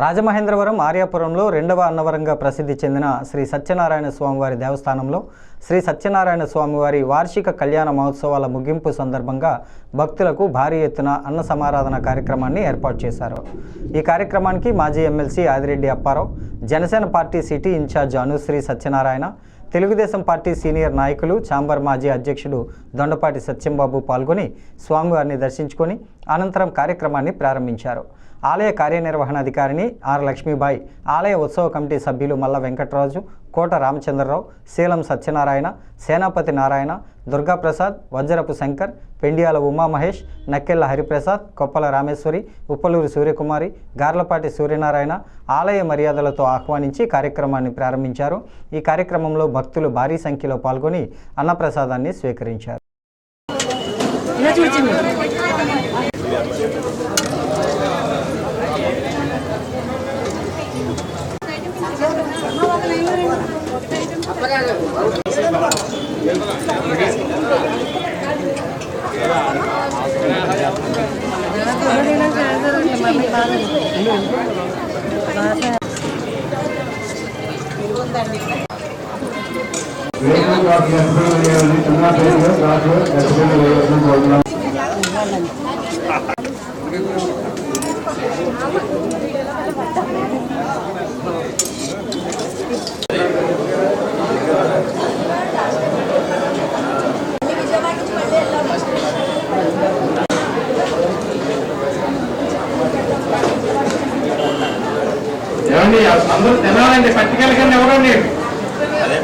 రాజమహేంద్రవరం ఆర్యాపురంలో రెండవ అన్నవరంగా ప్రసిద్ధి చెందిన శ్రీ సత్యనారాయణ స్వామివారి దేవస్థానంలో శ్రీ సత్యనారాయణ స్వామివారి వార్షిక కళ్యాణ మహోత్సవాల ముగింపు సందర్భంగా భక్తులకు భారీ ఎత్తున అన్న సమారాధన కార్యక్రమాన్ని ఏర్పాటు చేశారు। ఈ కార్యక్రమానికి మాజీ MLC Adireddy Apparao, Janasena party city incharge Anusri Satyanarayana, Telugu Desam party senior నాయకులు ఛాంబర్ మాజీ అధ్యక్షుడు దొండపాటి సత్యంబాబు పాల్గొని స్వామివారిని దర్శించుకొని అనంతరం కార్యక్రమాన్ని ప్రారంభించారు। ఆలయ కార్యనిర్వహణాధికారిని ఆర్ లక్ష్మీబాయి, ఆలయ ఉత్సవ కమిటీ సభ్యులు మల్ల వెంకటరాజు, కోట రామచంద్రరావు, శీలం సత్యనారాయణ, సేనాపతి నారాయణ, దుర్గాప్రసాద్, వజ్రపు శంకర్, పెండియాల ఉమామహేష్, నక్కెళ్ల హరిప్రసాద్, కొప్పల రామేశ్వరి, ఉప్పలూరు సూర్యకుమారి, గార్లపాటి సూర్యనారాయణ ఆలయ మర్యాదలతో ఆహ్వానించి కార్యక్రమాన్ని ప్రారంభించారు। ఈ కార్యక్రమంలో భక్తులు భారీ సంఖ్యలో పాల్గొని అన్నప్రసాదాన్ని స్వీకరించారు। అందరూ తినాలండి, పట్టుకెళ్ళకండి ఎవరండి। అదే